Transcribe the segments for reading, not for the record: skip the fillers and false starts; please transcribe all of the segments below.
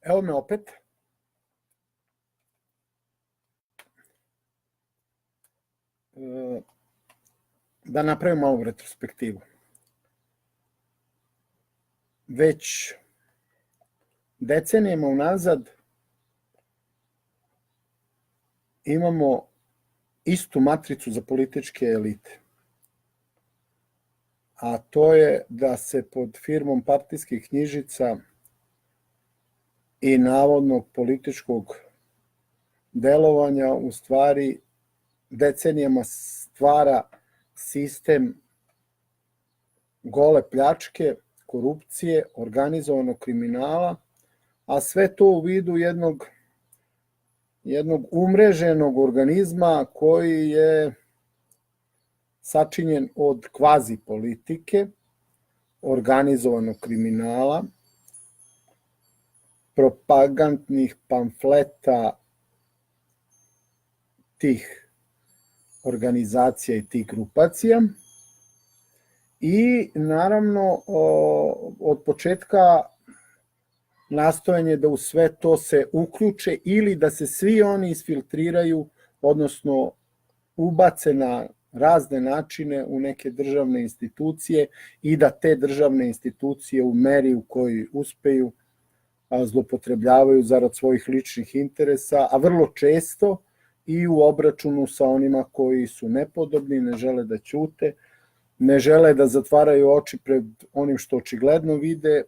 Evo me opet. Da napravim malu retrospektivu. Već decenijama unazad imamo istu matricu za političke elite. A to je da se pod firmom partijskih knjižica i navodnog političkog delovanja u stvari decenijama stvara sistem gole pljačke, korupcije, organizovanog kriminala, a sve to u vidu jednog umreženog organizma koji je sačinjen od kvazi politike, organizovanog kriminala, propagandnih pamfleta tih organizacija i tih grupacija i naravno od početka nastojanje da u sve to se uključe ili da se svi oni isfiltriraju, odnosno ubace na razne načine u neke državne institucije i da te državne institucije u meri u kojoj uspeju zlopotrebljavaju zarad svojih ličnih interesa, a vrlo često i u obračunu sa onima koji su nepodobni, ne žele da ćute, ne žele da zatvaraju oči pred onim što očigledno vide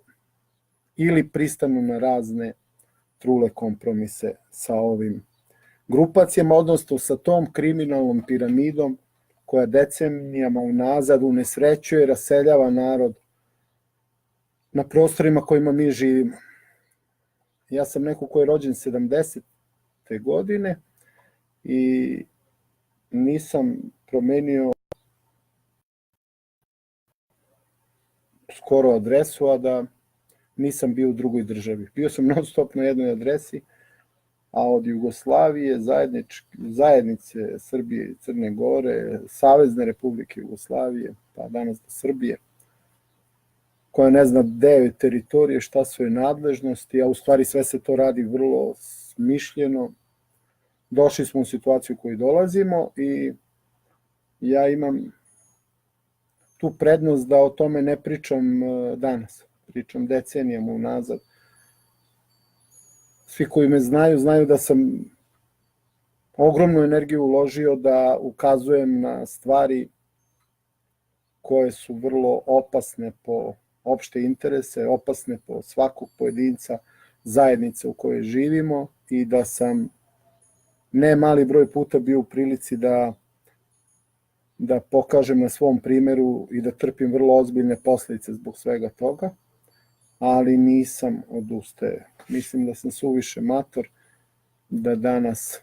ili pristanu na razne trule kompromise sa ovim grupacijama, odnosno sa tom kriminalnom piramidom koja decenijama unazad unesrećuje i raseljava narod na prostorima kojima mi živimo. Ja sam neko ko je rođen 70. godine i nisam promenio skoro adresu, a da nisam bio u drugoj državi. Bio sam non stop na jednoj adresi, a od Jugoslavije, zajednice Srbije i Crne Gore, Savezne Republike Jugoslavije, pa danas do Srbije, koja ne zna gde je teritorije, šta su je nadležnosti, a u stvari sve se to radi vrlo smišljeno. Došli smo u situaciju u koju dolazimo i ja imam tu prednost da o tome ne pričam danas, pričam decenijama unazad. Svi koji me znaju, znaju da sam ogromnu energiju uložio da ukazujem na stvari koje su vrlo opasne po opšte interese, opasne po svakog pojedinca zajednice u kojoj živimo i da sam ne mali broj puta bio u prilici da pokažem na svom primeru i da trpim vrlo ozbiljne posledice zbog svega toga, ali nisam odustaje. Mislim da sam suviše mator, da danas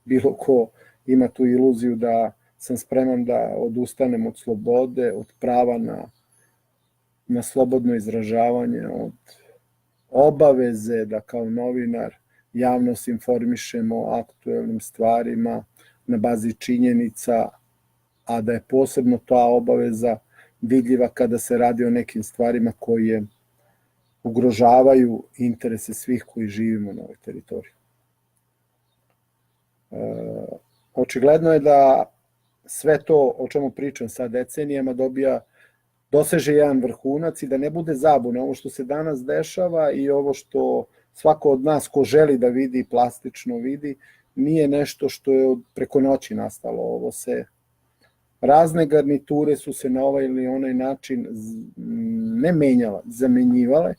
bilo ko ima tu iluziju da sam spreman da odustanem od slobode, od prava na slobodno izražavanje, od obaveze da kao novinar javnost informišemo o aktuelnim stvarima na bazi činjenica, a da je posebno ta obaveza vidljiva kada se radi o nekim stvarima koje ugrožavaju interese svih koji živimo na ovoj teritoriji. Očigledno je da sve to o čemu pričam sad decenijama doseže jedan vrhunac i da ne bude zabune. Ovo što se danas dešava i ovo što svako od nas ko želi da vidi, plastično vidi, nije nešto što je preko noći nastalo. Razne garniture su se na ovaj ili onaj način ne menjala, zamenjivale,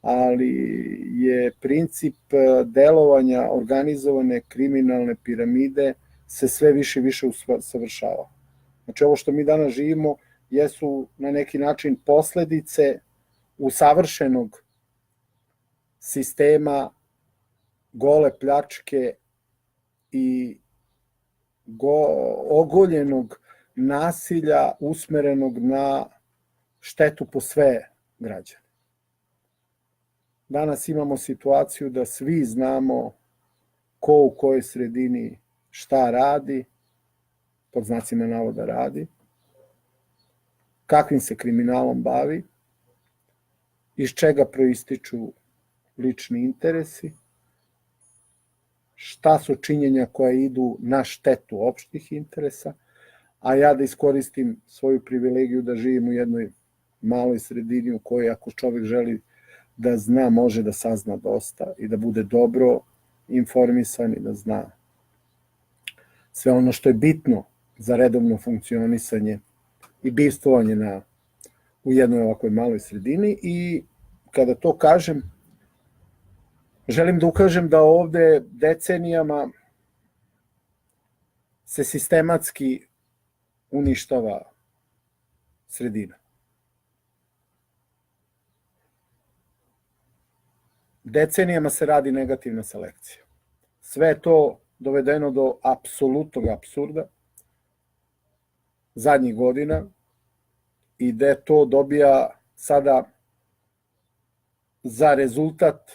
ali je princip delovanja organizovane kriminalne piramide se sve više i više usavršava. Znači ovo što mi danas živimo jesu na neki način posledice usavršenog sistema gole pljačke i ogoljenog nasilja usmerenog na štetu po sve građane. Danas imamo situaciju da svi znamo ko u kojoj sredini šta radi, pod znacima navoda radi, kakvim se kriminalom bavi, iz čega proističu lični interesi, šta su činjenja koja idu na štetu opštih interesa, a ja da iskoristim svoju privilegiju da živim u jednoj maloj sredini u kojoj ako čovek želi da zna, može da sazna dosta i da bude dobro informisan i da zna sve ono što je bitno za redovno funkcionisanje i bivstvovanje u jednoj ovakvoj maloj sredini. I kada to kažem, želim da ukažem da ovde decenijama se sistematski uništava sredina. Decenijama se radi negativna selekcija. Sve je to dovedeno do apsolutnog apsurda zadnjih godina i gde to dobija sada za rezultat,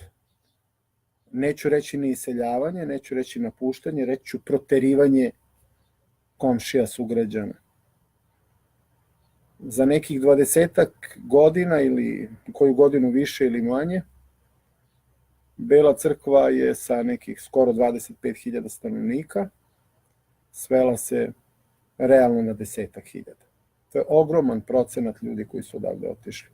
neću reći ni iseljavanje, neću reći napuštanje, reći ću proterivanje komšija, sugrađana. Za nekih 20 godina ili koju godinu više ili manje, Bela Crkva je sa nekih skoro 25.000 stanovnika svela se realno na 10.000. To je ogroman procenat ljudi koji su odavde otišli.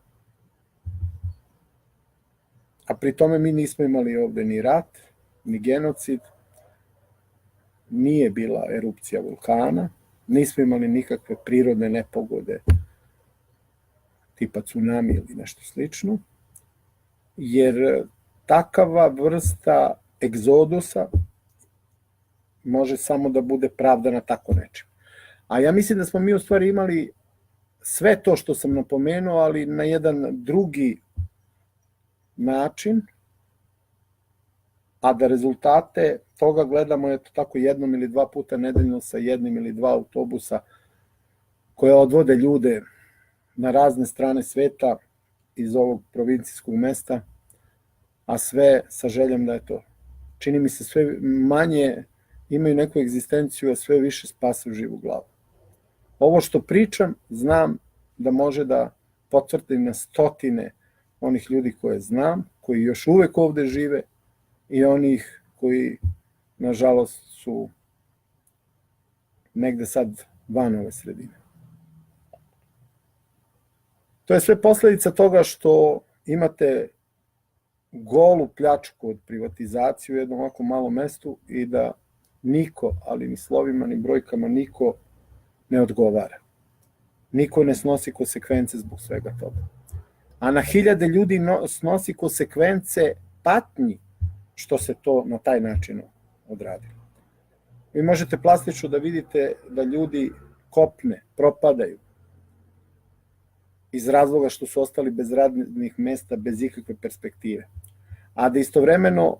A pri tome mi nismo imali ovde ni rat, ni genocid, nije bila erupcija vulkana, nismo imali nikakve prirodne nepogode tipa tsunami ili nešto slično, jer takava vrsta egzodusa može samo da bude pravdana tako nečim. A ja mislim da smo mi u stvari imali sve to što sam napomenuo, ali na jedan drugi način, a da rezultate toga gledamo eto tako jednom ili dva puta nedeljno sa jednim ili dva autobusa koje odvode ljude na razne strane sveta iz ovog provincijskog mesta, a sve sa željom da eto, čini mi se sve manje imaju neku egzistenciju, a sve više spase živu glavu. Ovo što pričam, znam da može da potvrdi na stotine onih ljudi koje znam, koji još uvek ovde žive i onih koji, nažalost, su negde sad van ove sredine. To je sve posledica toga što imate golu pljačku od privatizacije u jednom ovako malom mestu i da niko, ali ni slovima, ni brojkama, niko ne odgovara. Niko ne snosi konsekvence zbog svega toga. A na hiljade ljudi snosi konsekvence patnji što se to na taj način odradilo. Vi možete plastično da vidite da ljudi kopne, propadaju iz razloga što su ostali bez radnih mesta, bez ikakve perspektive. A da istovremeno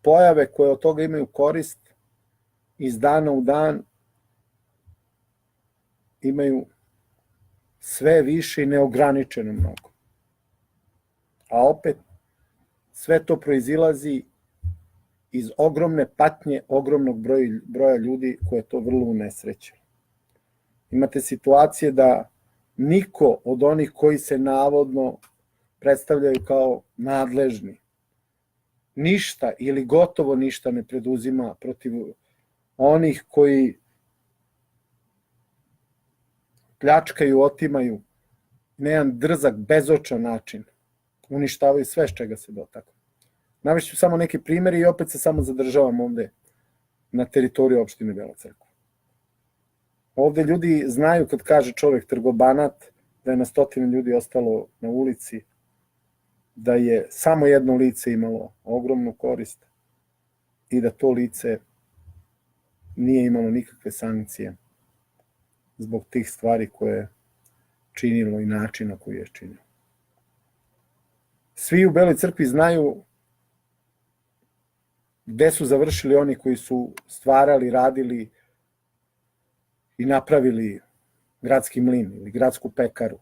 pojave koje od toga imaju korist iz dana u dan imaju sve više i neograničeno mnogo. A opet sve to proizilazi iz ogromne patnje, ogromnog broja ljudi koje to vrlo unesreće. Imate situacije da niko od onih koji se navodno predstavljaju kao nadležni ništa ili gotovo ništa ne preduzima protiv onih koji pljačkaju, otimaju na jedan drzak, bezočan način, uništavaju sve s čega se dotaknu. Navešću samo neki primjeri i opet se samo zadržavam ovde na teritoriji opštine Bela Crkva. Ovde ljudi znaju kad kaže čovek trgobanat, da je na stotine ljudi ostalo na ulici, da je samo jedno lice imalo ogromnu korist i da to lice nije imalo nikakve sankcije zbog tih stvari koje je činilo i načina koji je činilo. Svi u Beloj Crkvi znaju gde su završili oni koji su stvarali, radili i napravili gradski mlin ili gradsku pekaru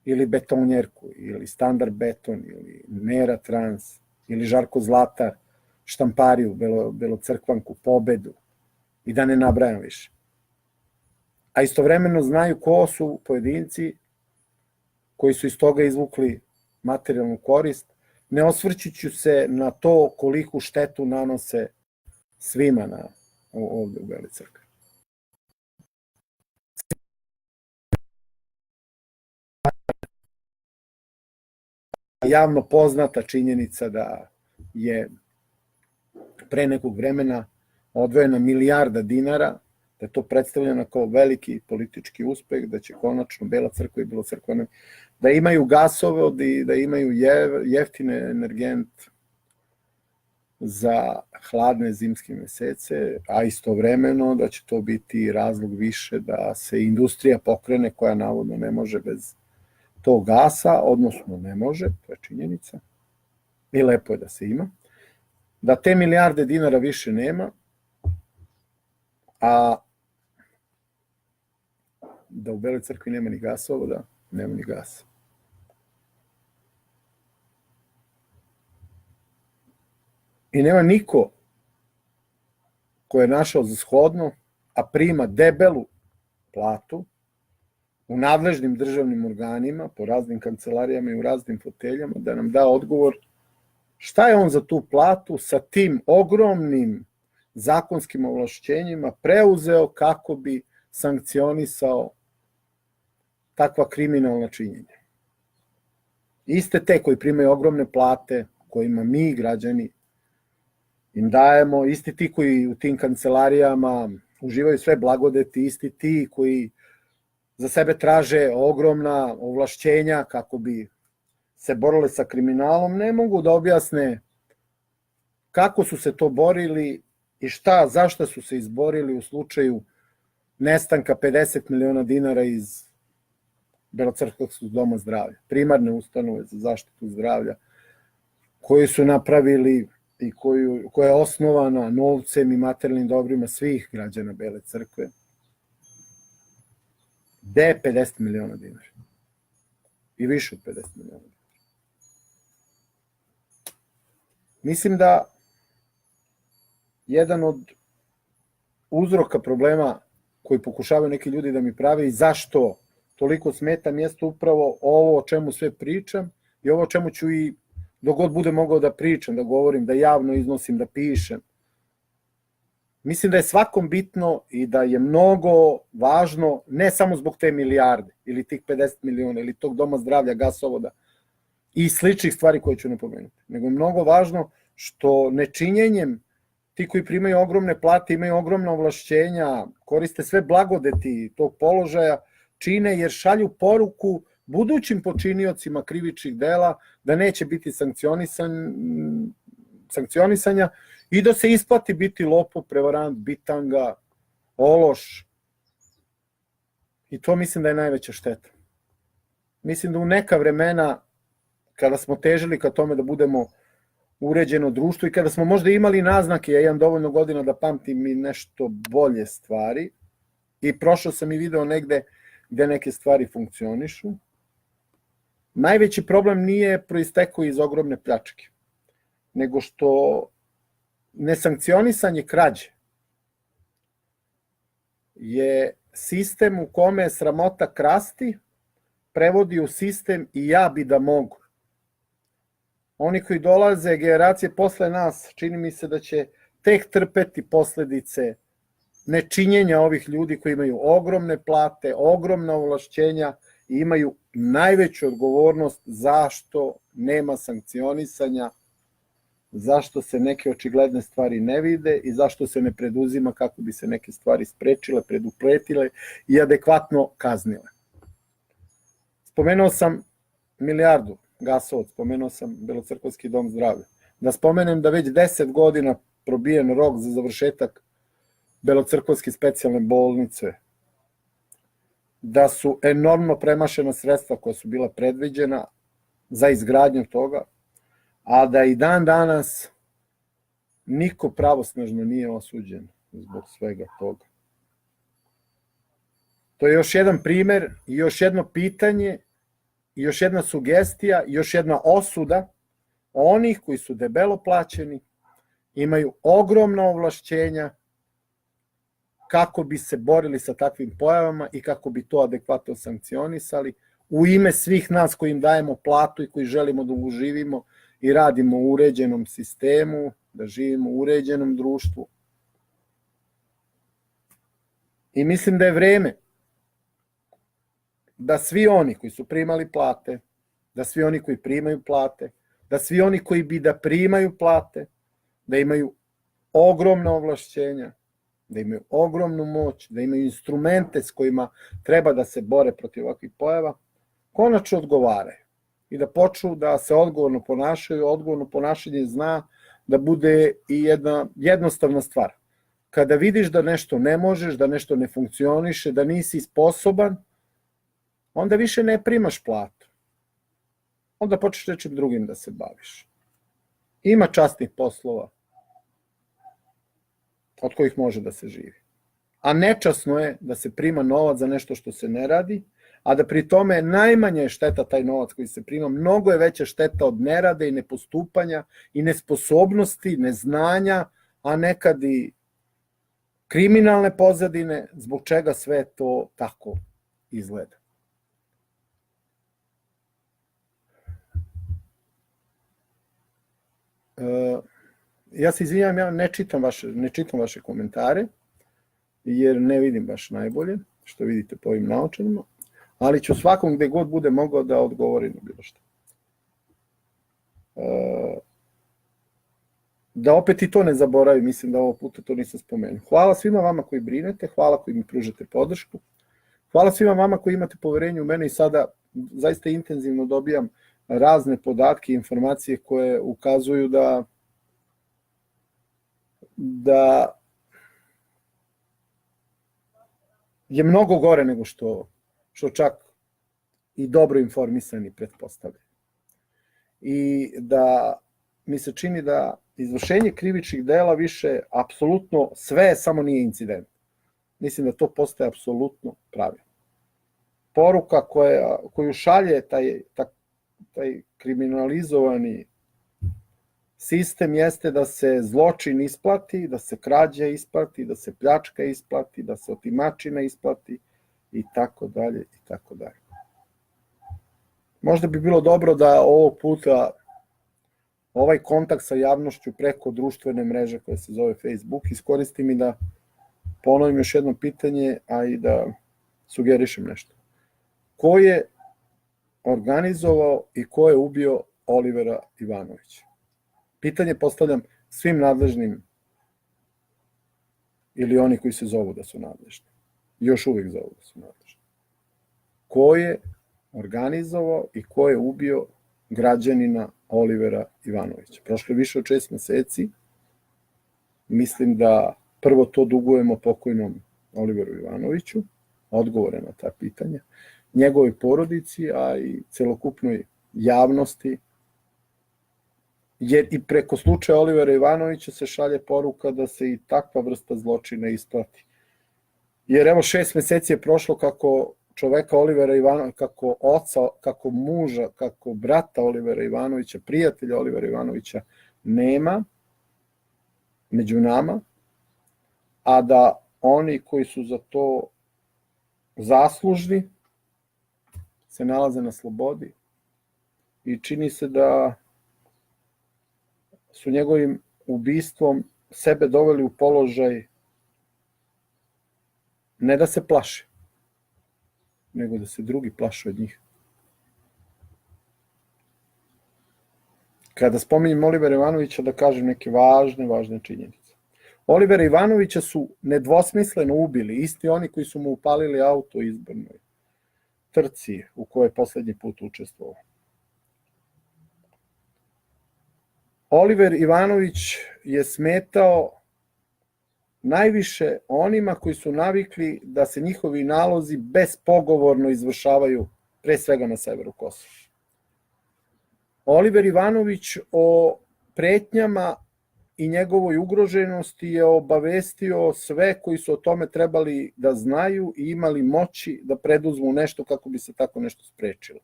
ili betonjerku ili Standard Beton ili Nera Trans ili Žarko Zlatar, štampariju, Belocrkvanku, Pobedu i da ne nabrajam više. A istovremeno znaju ko su pojedinci koji su iz toga izvukli materijalnu korist, ne osvrćući se na to koliku štetu nanose svima ovde u Beloj Crkvi. Javno poznata činjenica da je pre nekog vremena odvojena milijarda dinara, da je to predstavljeno kao veliki politički uspeh, da će konačno Bela Crkva i Belocrkvani da imaju gasovod i da imaju jeftine energent za hladne zimske mesece, a istovremeno da će to biti razlog više da se industrija pokrene koja navodno ne može bez tog gasa, odnosno ne može, to je činjenica, i lepo je da se ima, da te milijarde dinara više nema, a da u Beloj Crkvi nema ni gasovoda, nema ni gasa. I nema niko ko je našao za shodno, a prima debelu platu u nadležnim državnim organima, po raznim kancelarijama i u raznim foteljama, da nam da odgovor šta je on za tu platu sa tim ogromnim zakonskim ovlašćenjima preuzeo kako bi sankcionisao takva kriminalna činjenja. Iste te koji primaju ogromne plate, kojima mi, građani, im dajemo, isti ti koji u tim kancelarijama uživaju sve blagodeti, isti ti koji za sebe traže ogromna ovlašćenja kako bi se borili sa kriminalom, ne mogu da objasne kako su se to borili i zašto su se izborili u slučaju nestanka 50 miliona dinara iz Belocrkvskog doma zdravlja, primarne ustanove za zaštitu zdravlja, koju su napravili i koja je osnovana novcem i materijalnim dobrima svih građana Bele Crkve. Gde je 50 miliona dinara? I više od 50 miliona dinara. Mislim da jedan od uzroka problema koji pokušavaju neki ljudi da mi prave i zašto toliko smeta mjesto upravo ovo o čemu sve pričam i ovo o čemu ću i dok god budem mogao da pričam, da govorim, da javno iznosim, da pišem. Mislim da je svakom bitno i da je mnogo važno, ne samo zbog te milijarde ili tih 50 miliona ili tog doma zdravlja, gasovoda i sličnih stvari koje ću napomenuti, nego je mnogo važno što nečinjenjem ti koji primaju ogromne plate, imaju ogromna ovlašćenja, koriste sve blagodeti tog položaja, čine jer šalju poruku budućim počiniocima krivičnih dela da neće biti sankcionisanja i da se isplati biti lopov, prevarant, bitanga, ološ. I to mislim da je najveća šteta. Mislim da u neka vremena, kada smo težili ka tome da budemo uređeno društvo i kada smo možda imali naznake, ja imam dovoljno godina da pamtim i nešto bolje stvari i prošao sam i video negde gde neke stvari funkcionišu, najveći problem nije proistekao iz ogromne pljačke, nego što nesankcionisanje krađe je sistem u kome sramota krasti prevodi u sistem i ja bi da mogu. Oni koji dolaze, generacije posle nas, čini mi se da će tek trpeti posledice nečinjenja ovih ljudi koji imaju ogromne plate, ogromna ovlašćenja i imaju najveću odgovornost zašto nema sankcionisanja, zašto se neke očigledne stvari ne vide i zašto se ne preduzima kako bi se neke stvari sprečile, predupletile i adekvatno kaznile. Spomenuo sam milijardu gasovod, spomenuo sam Belocrkvski dom zdravlja. Da spomenem da već 10 godina probijen rok za završetak Belocrkvske specijalne bolnice, da su enormno premašena sredstva koja su bila predviđena za izgradnju toga, a da i dan danas niko pravosnažno nije osuđen zbog svega toga. To je još jedan primer i još jedno pitanje i još jedna sugestija i još jedna osuda onih koji su debelo plaćeni, imaju ogromna ovlašćenja kako bi se borili sa takvim pojavama i kako bi to adekvatno sankcionisali u ime svih nas koji im dajemo platu i koji želimo da uživimo i radimo u uređenom sistemu, da živimo u uređenom društvu. I mislim da je vreme da svi oni koji su primali plate, da svi oni koji primaju plate, da svi oni koji bi da primaju plate, da imaju ogromna ovlašćenja, da imaju ogromnu moć, da imaju instrumente s kojima treba da se bore protiv ovakvih pojava, konačno odgovaraju i da počnu da se odgovorno ponašaju. Odgovorno ponašanje zna da bude i jedna jednostavna stvar. Kada vidiš da nešto ne možeš, da nešto ne funkcioniše, da nisi sposoban, onda više ne primaš platu. Onda počneš nečim drugim da se baviš. Ima časnih poslova od kojih može da se živi. A nečasno je da se prima novac za nešto što se ne radi, a da pri tome najmanje je šteta taj novac koji se prima, mnogo je veća šteta od nerade i nepostupanja i nesposobnosti, neznanja, a nekad i kriminalne pozadine, zbog čega sve to tako izgleda. Ja se izvinjam, ja ne čitam vaše komentare, jer ne vidim baš najbolje, što vidite po ovim naočarima, ali ću svakom gde god bude mogao da odgovorim na bilo što. Da opet i to ne zaboravim, mislim da ovo puta to nisam spomenuo. Hvala svima vama koji brinete, hvala koji mi pružate podršku, hvala svima vama koji imate poverenje u mene i sada zaista intenzivno dobijam razne podatke i informacije koje ukazuju da je mnogo gore nego što čak i dobro informisani pretpostavljaju. I da mi se čini da izvršenje krivičnih dela više apsolutno sve samo nije incident. Mislim da to postaje apsolutno pravilo. Poruka koju šalje taj kriminalizovani sistem jeste da se zločin isplati, da se krađa isplati, da se pljačka isplati, da se otimačina isplati i tako dalje i tako dalje. Možda bi bilo dobro da ovog puta ovaj kontakt sa javnošću preko društvene mreže koja se zove Facebook iskoristim i da ponovim još jedno pitanje, a i da sugerišem nešto. Ko je organizovao i ko je ubio Olivera Ivanovića? Pitanje postavljam svim nadležnim ili oni koji se zovu da su nadležni. Još uvijek zovu da su nadležni. Ko je organizovao i ko je ubio građanina Olivera Ivanovića? Prošlo je više od 6 meseci. Mislim da prvo to dugujemo pokojnom Oliveru Ivanoviću, odgovore na ta pitanja, njegovoj porodici, a i celokupnoj javnosti, jer i preko slučaja Olivera Ivanovića se šalje poruka da se i takva vrsta zločina isplati. Jer evo 6 meseci je prošlo kako čoveka Olivera Ivanovića, kako oca, kako muža, kako brata Olivera Ivanovića, prijatelja Olivera Ivanovića nema među nama, a da oni koji su za to zaslužni se nalaze na slobodi i čini se da su njegovim ubistvom sebe doveli u položaj ne da se plaše, nego da se drugi plaše od njih. Kada spominjem Olivera Ivanovića, da kažem neke važne činjenice. Olivera Ivanovića su nedvosmisleno ubili isti oni koji su mu upalili auto u izbornoj trci u kojoj je poslednji put učestvovao. Oliver Ivanović je smetao najviše onima koji su navikli da se njihovi nalozi bespogovorno izvršavaju, pre svega na severu Kosova. Oliver Ivanović o pretnjama i njegovoj ugroženosti je obavestio sve koji su o tome trebali da znaju i imali moći da preduzmu nešto kako bi se tako nešto sprečilo.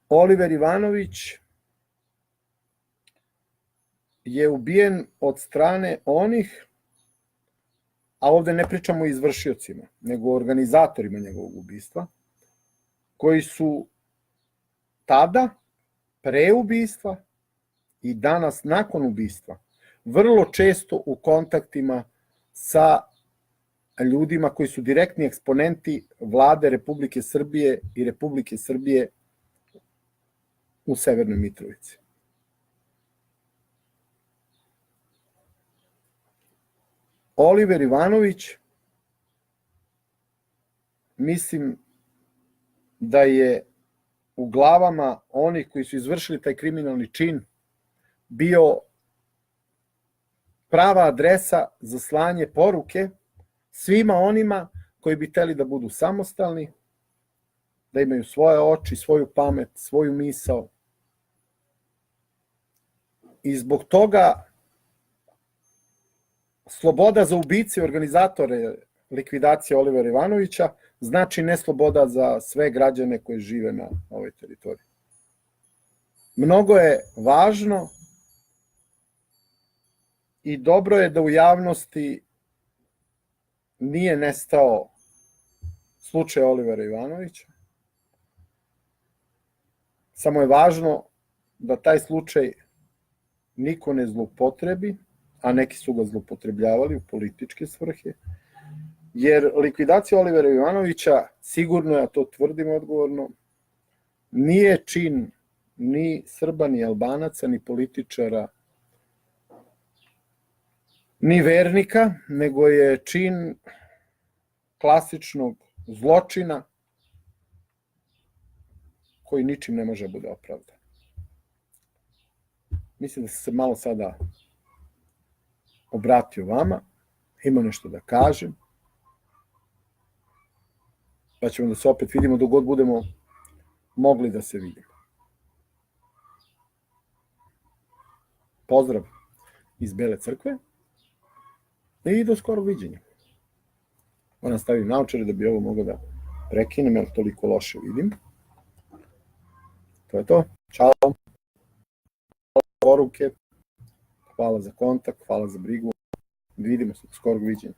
Oliver Ivanović je ubijen od strane onih a ovde ne pričamo o izvršiocima, nego o organizatorima njegovog ubistva, koji su tada, pre ubistva i danas nakon ubistva, vrlo često u kontaktima sa ljudima koji su direktni eksponenti vlade Republike Srbije i Republike Srbije u Severnoj Mitrovici. Oliver Ivanović, mislim da je u glavama onih koji su izvršili taj kriminalni čin bio prava adresa za slanje poruke svima onima koji bi hteli da budu samostalni, da imaju svoje oči, svoju pamet, svoju misao. I zbog toga sloboda za ubice i organizatore likvidacije Olivera Ivanovića znači ne sloboda za sve građane koji žive na ovoj teritoriji. Mnogo je važno i dobro je da u javnosti nije nestao slučaj Olivera Ivanovića. Samo je važno da taj slučaj niko ne zloupotrebi, a neki su ga zloupotrebljavali u političke svrhe, jer likvidacija Olivera Ivanovića, sigurno, ja to tvrdim odgovorno, nije čin ni Srba, ni Albanaca, ni političara, ni vernika, nego je čin klasičnog zločina koji ničim ne može da bude opravdan. Mislim da sam se malo sada obratio vama, imam nešto da kažem, pa ćemo da se opet vidimo dok god budemo mogli da se vidimo. Pozdrav iz Bele Crkve i do skorog viđenja. Moram staviti naočare da bi ovo mogao da prekinem, jer toliko loše vidim. To je to. Ćao. Poruke. Hvala za kontakt, hvala za brigu. Vidimo se do skorog viđenja.